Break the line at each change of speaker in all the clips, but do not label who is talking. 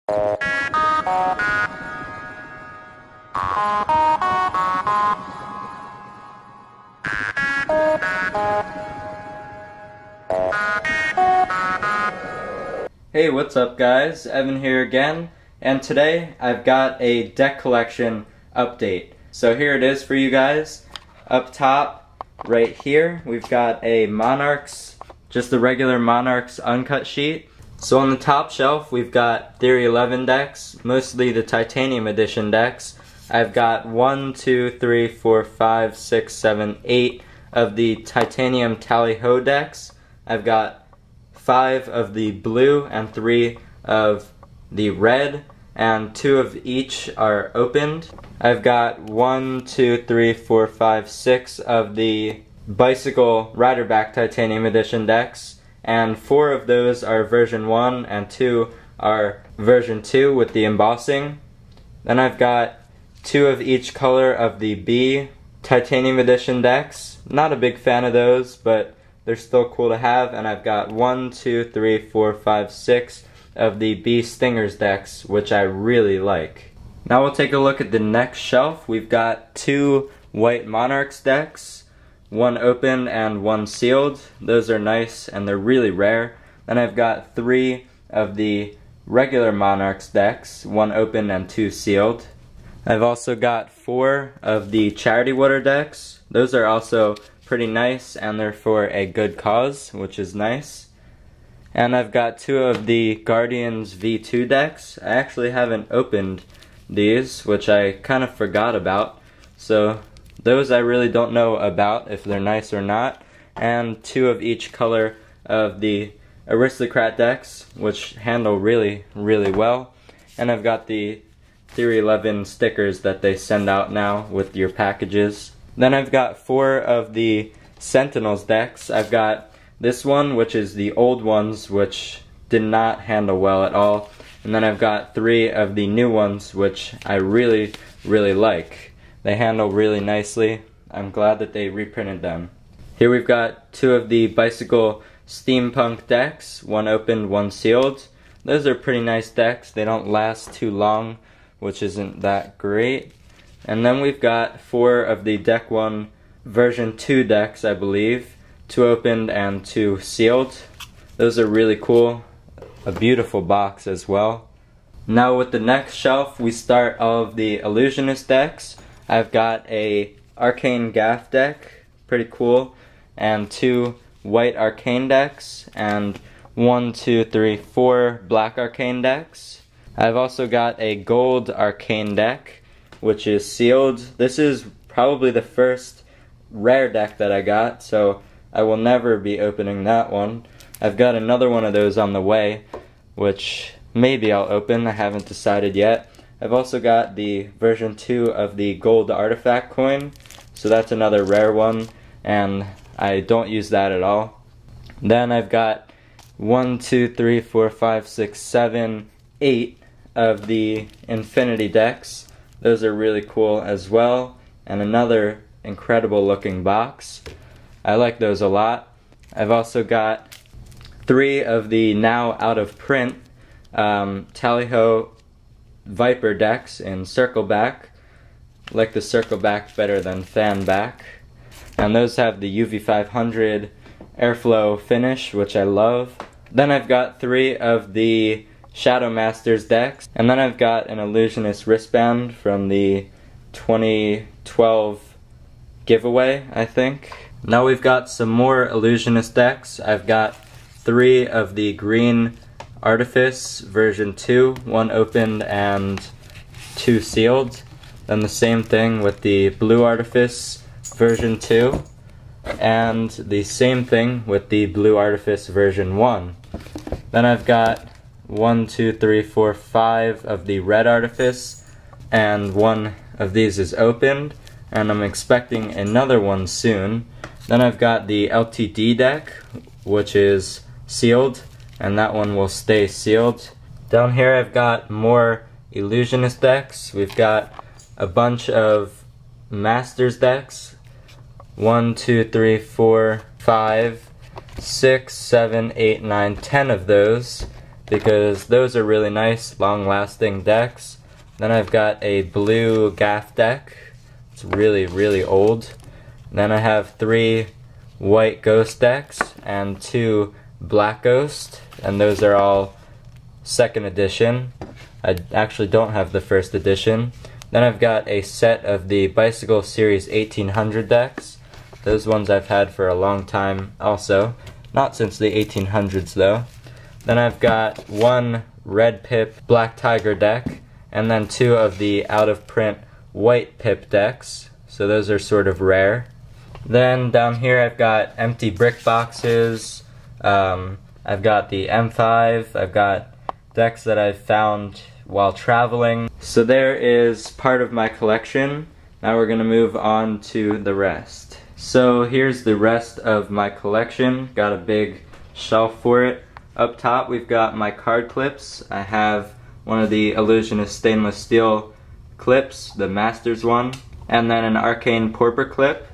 Hey, what's up guys? Evan here again, and today I've got a deck collection update. So here it is for you guys. Up top, right here, we've got a Monarchs, just the regular Monarchs Uncut sheet. So on the top shelf, we've got Theory 11 decks, mostly the Titanium Edition decks. I've got 1, 2, 3, 4, 5, 6, 7, 8 of the Titanium Tally-Ho decks. I've got 5 of the blue and 3 of the red, and 2 of each are opened. I've got 1, 2, 3, 4, 5, 6 of the Bicycle Riderback Titanium Edition decks, and 4 of those are version 1 and 2 are version 2 with the embossing. Then I've got 2 of each color of the B Titanium Edition decks. Not a big fan of those, but they're still cool to have. And I've got 1, 2, 3, 4, 5, 6 of the B Stingers decks, which I really like. Now we'll take a look at the next shelf. We've got 2 White Monarchs decks, 1 open and 1 sealed. Those are nice and they're really rare. Then I've got 3 of the regular Monarchs decks, 1 open and 2 sealed. I've also got 4 of the Charity Water decks. Those are also pretty nice and they're for a good cause, which is nice. And I've got 2 of the Guardians V2 decks. I actually haven't opened these, which I kind of forgot about. So those I really don't know about if they're nice or not. And 2 of each color of the Aristocrat decks, which handle really, really well. And I've got the Theory 11 stickers that they send out now with your packages. Then I've got 4 of the Sentinels decks. I've got this one, which is the old ones, which did not handle well at all. And then I've got 3 of the new ones, which I really, really like. They handle really nicely. I'm glad that they reprinted them. Here we've got 2 of the Bicycle Steampunk decks, 1 opened, 1 sealed. Those are pretty nice decks. They don't last too long, which isn't that great. And then we've got 4 of the Deck 1 version 2 decks, I believe. 2 opened and 2 sealed. Those are really cool. A beautiful box as well. Now with the next shelf, we start all of the Ellusionist decks. I've got a Arcane Gaff deck, pretty cool, and 2 white Arcane decks, and 1, 2, 3, 4 black Arcane decks. I've also got a gold Arcane deck, which is sealed. This is probably the first rare deck that I got, so I will never be opening that one. I've got another one of those on the way, which maybe I'll open. I haven't decided yet. I've also got the version 2 of the gold artifact coin, so that's another rare one, and I don't use that at all. Then I've got 1, 2, 3, 4, 5, 6, 7, 8 of the Infinity decks. Those are really cool as well, and another incredible looking box. I like those a lot. I've also got 3 of the now out of print Tally-Ho Viper decks in circle back. I like the circle back better than fan back. And those have the UV500 airflow finish, which I love. Then I've got 3 of the Shadow Masters decks, and then I've got an Ellusionist wristband from the 2012 giveaway, I think. Now we've got some more Ellusionist decks. I've got 3 of the green Artifice version 2, 1 opened and 2 sealed. Then the same thing with the blue Artifice version 2, and the same thing with the blue Artifice version 1. Then I've got 1, 2, 3, 4, 5 of the red Artifice, and 1 of these is opened, and I'm expecting another one soon. Then I've got the LTD deck, which is sealed, and that one will stay sealed. Down here I've got more Ellusionist decks. We've got a bunch of Masters decks. 1, 2, 3, 4, 5, 6, 7, 8, 9, 10 of those. because those are really nice, long-lasting decks. Then I've got a blue JAQK deck. It's really, really old. Then I have 3 white ghost decks and 2 black ghost, and those are all 2nd edition. I actually don't have the 1st edition. Then I've got a set of the Bicycle Series 1800 decks. Those ones I've had for a long time also. Not since the 1800s though. Then I've got 1 red pip black tiger deck, and then 2 of the out of print white pip decks. So those are sort of rare. Then down here I've got empty brick boxes. I've got the M5. I've got decks that I've found while traveling. So there is part of my collection. Now we're gonna move on to the rest. So here's the rest of my collection. Got a big shelf for it. Up top we've got my card clips. I have one of the Ellusionist stainless steel clips, the Masters one, and then an arcane porper clip.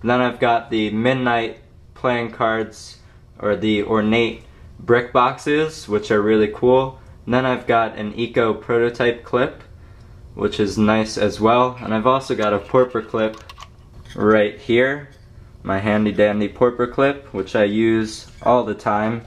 Then I've got the midnight playing cards, or the ornate brick boxes, which are really cool. And then I've got an eco prototype clip, which is nice as well. And I've also got a porper clip right here, my handy dandy porper clip, which I use all the time,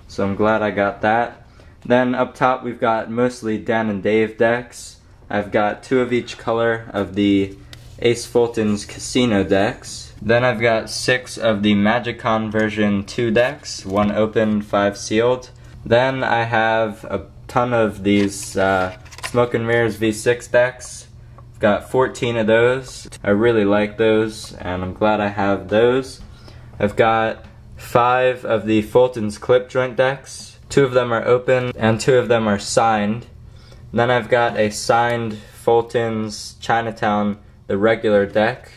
so I'm glad I got that. Then up top we've got mostly Dan and Dave decks. I've got 2 of each color of the Ace Fulton's Casino decks. Then I've got 6 of the MagicCon version 2 decks, 1 open, 5 sealed. Then I have a ton of these Smoke and Mirrors V6 decks. I've got 14 of those. I really like those, and I'm glad I have those. I've got 5 of the Fulton's clip joint decks. 2 of them are open, and 2 of them are signed. Then I've got a signed Fulton's Chinatown, the regular deck,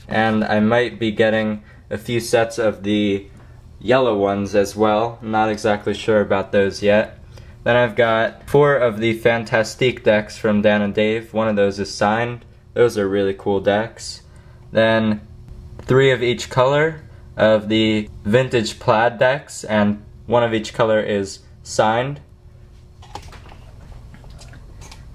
and I might be getting a few sets of the yellow ones as well. I'm not exactly sure about those yet. Then I've got 4 of the Fantastique decks from Dan and Dave. 1 of those is signed. Those are really cool decks. Then 3 of each color of the vintage plaid decks, and 1 of each color is signed.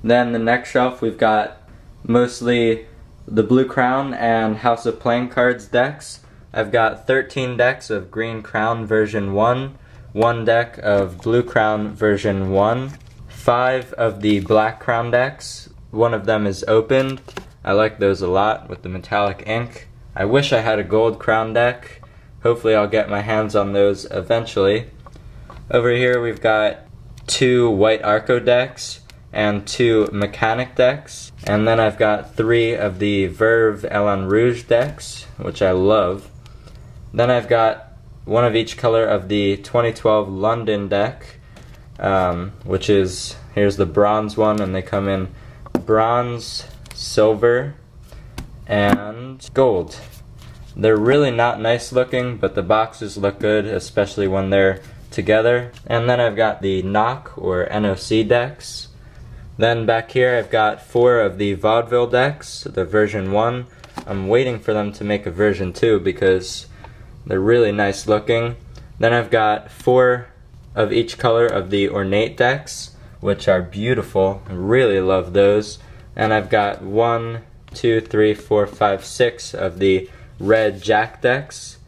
Then the next shelf we've got mostly the Blue Crown and House of Playing Cards decks. I've got 13 decks of Green Crown version 1, 1 deck of Blue Crown version 1, 5 of the Black Crown decks. 1 of them is opened. I like those a lot with the metallic ink. I wish I had a Gold Crown deck. Hopefully I'll get my hands on those eventually. Over here we've got 2 White Arco decks and 2 Mechanic decks. And then I've got 3 of the Verve Elan Rouge decks, which I love. Then I've got 1 of each color of the 2012 London deck, which is, here's the bronze one, and they come in bronze, silver, and gold. They're really not nice looking, but the boxes look good, especially when they're together. And then I've got the JAQK or NOC decks. Then back here I've got 4 of the Vaudeville decks, the version 1. I'm waiting for them to make a version 2 because they're really nice looking. Then I've got 4 of each color of the ornate decks, which are beautiful. I really love those. And I've got 1, 2, 3, 4, 5, 6 of the red JAQK decks.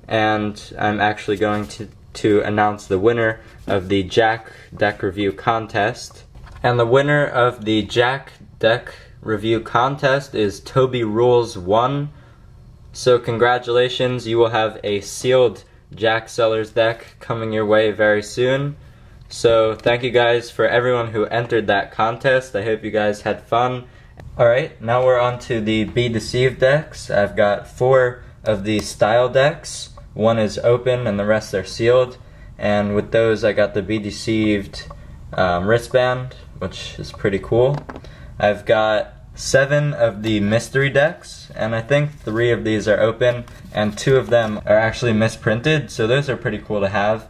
And I'm actually going to announce the winner of the JAQK deck review contest. And the winner of the JAQK deck review contest is Toby Rules 1. So congratulations, you will have a sealed JAQK Sellers deck coming your way very soon. So thank you guys for everyone who entered that contest. I hope you guys had fun. Alright, now we're on to the Be Deceived decks. I've got 4 of the style decks. 1 is open and the rest are sealed. And with those I got the Be Deceived wristband, which is pretty cool. I've got 7 of the mystery decks, and I think 3 of these are open, and 2 of them are actually misprinted, so those are pretty cool to have.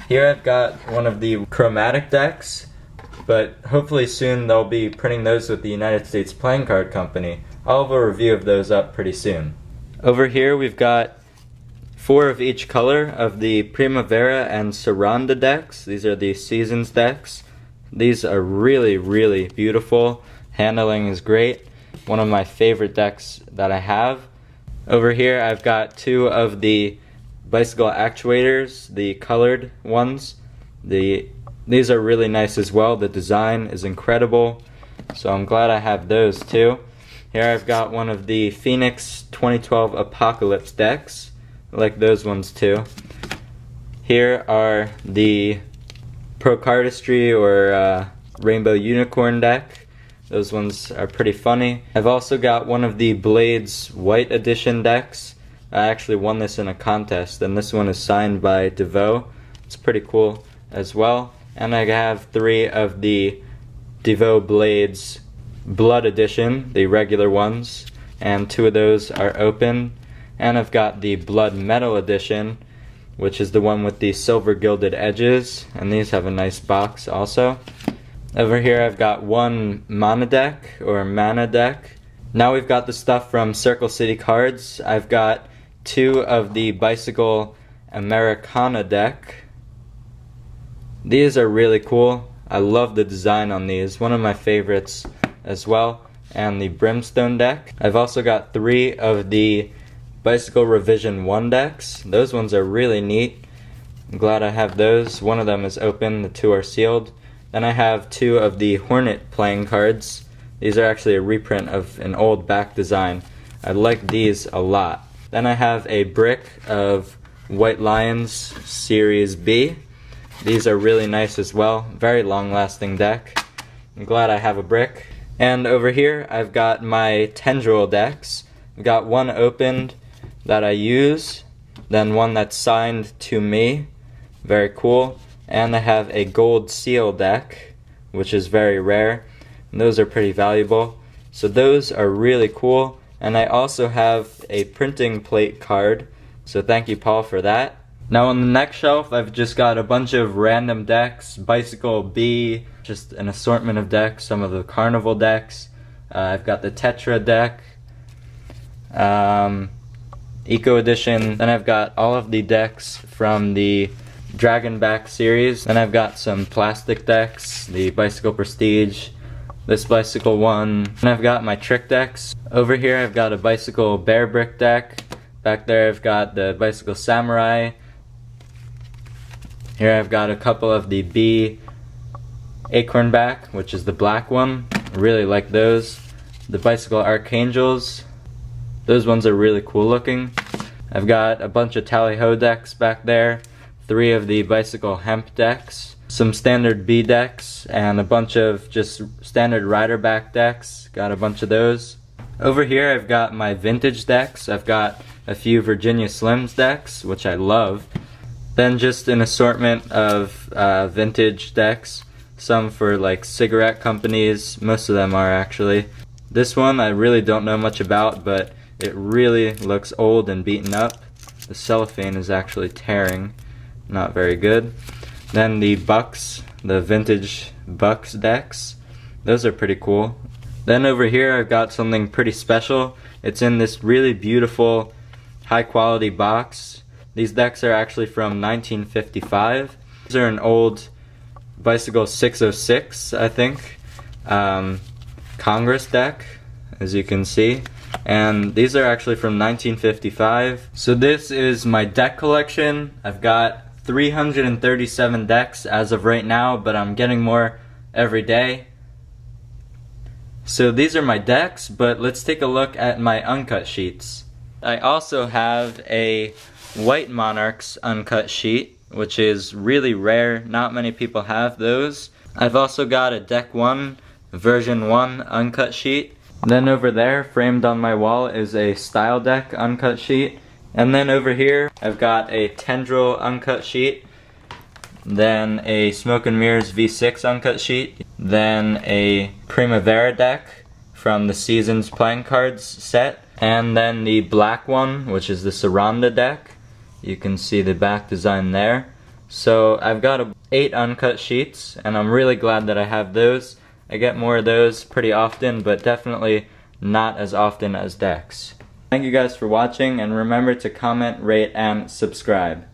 Here I've got 1 of the chromatic decks, but hopefully soon they'll be printing those with the United States Playing Card Company. I'll have a review of those up pretty soon. Over here we've got 4 of each color of the Primavera and Saranda decks. These are the Seasons decks. These are really, really beautiful. Handling is great. One of my favorite decks that I have. Over here I've got 2 of the bicycle actuators, the colored ones. These are really nice as well. The design is incredible, so I'm glad I have those too. Here I've got one of the Phoenix 2012 Apocalypse decks. I like those ones too. Here are the Pro Cardistry or Rainbow Unicorn deck. Those ones are pretty funny. I've also got one of the Blades White Edition decks. I actually won this in a contest, and this one is signed by DeVoe. It's pretty cool as well. And I have 3 of the DeVoe Blades Blood Edition, the regular ones, and 2 of those are open. And I've got the Blood Metal Edition, which is the one with the silver gilded edges, and these have a nice box also. Over here I've got one Mana deck, or Mana deck. Now we've got the stuff from Circle City Cards. I've got 2 of the Bicycle Americana deck. These are really cool. I love the design on these. One of my favorites as well. And the Brimstone deck. I've also got 3 of the Bicycle Revision 1 decks. Those ones are really neat. I'm glad I have those. One of them is open, the 2 are sealed. Then I have 2 of the Hornet playing cards. These are actually a reprint of an old back design. I like these a lot. Then I have a brick of White Lions Series B. These are really nice as well. Very long lasting deck. I'm glad I have a brick. And over here I've got my Tendril decks. I've got one opened that I use, then one that's signed to me. Very cool. And I have a gold seal deck, which is very rare. And those are pretty valuable. So those are really cool. And I also have a printing plate card, so thank you, Paul, for that. Now on the next shelf I've just got a bunch of random decks. Bicycle B, just an assortment of decks, some of the Carnival decks. I've got the Tetra deck, Eco Edition. Then I've got all of the decks from the Dragonback series. Then I've got some plastic decks, the Bicycle Prestige, this Bicycle one. And I've got my trick decks. Over here I've got a Bicycle Bear Brick deck. Back there I've got the Bicycle Samurai. Here I've got a couple of the B Acornback, which is the black one. I really like those. The Bicycle Archangels. Those ones are really cool looking. I've got a bunch of Tally-Ho decks back there. 3 of the Bicycle Hemp decks. Some standard B decks, and a bunch of just standard rider back decks. Got a bunch of those. Over here I've got my vintage decks. I've got a few Virginia Slims decks, which I love. Then just an assortment of vintage decks. Some for like cigarette companies. Most of them are actually. This one I really don't know much about, but it really looks old and beaten up. The cellophane is actually tearing. Not very good. Then the Bucks, the vintage Bucks decks. Those are pretty cool. Then over here I've got something pretty special. It's in this really beautiful high quality box. These decks are actually from 1955. These are an old Bicycle 606, I think, Congress deck, as you can see. And these are actually from 1955. So this is my deck collection. I've got 337 decks as of right now, but I'm getting more every day. So these are my decks, but let's take a look at my uncut sheets. I also have a White Monarchs uncut sheet, which is really rare. Not many people have those. I've also got a Deck 1 version 1 uncut sheet. Then over there, framed on my wall, is a Style Deck uncut sheet. And then over here, I've got a Tendril uncut sheet. Then a Smoke and Mirrors V6 uncut sheet. Then a Primavera deck from the Seasons playing cards set. And then the black one, which is the Saranda deck. You can see the back design there. So I've got 8 uncut sheets, and I'm really glad that I have those. I get more of those pretty often, but definitely not as often as decks. Thank you guys for watching, and remember to comment, rate, and subscribe.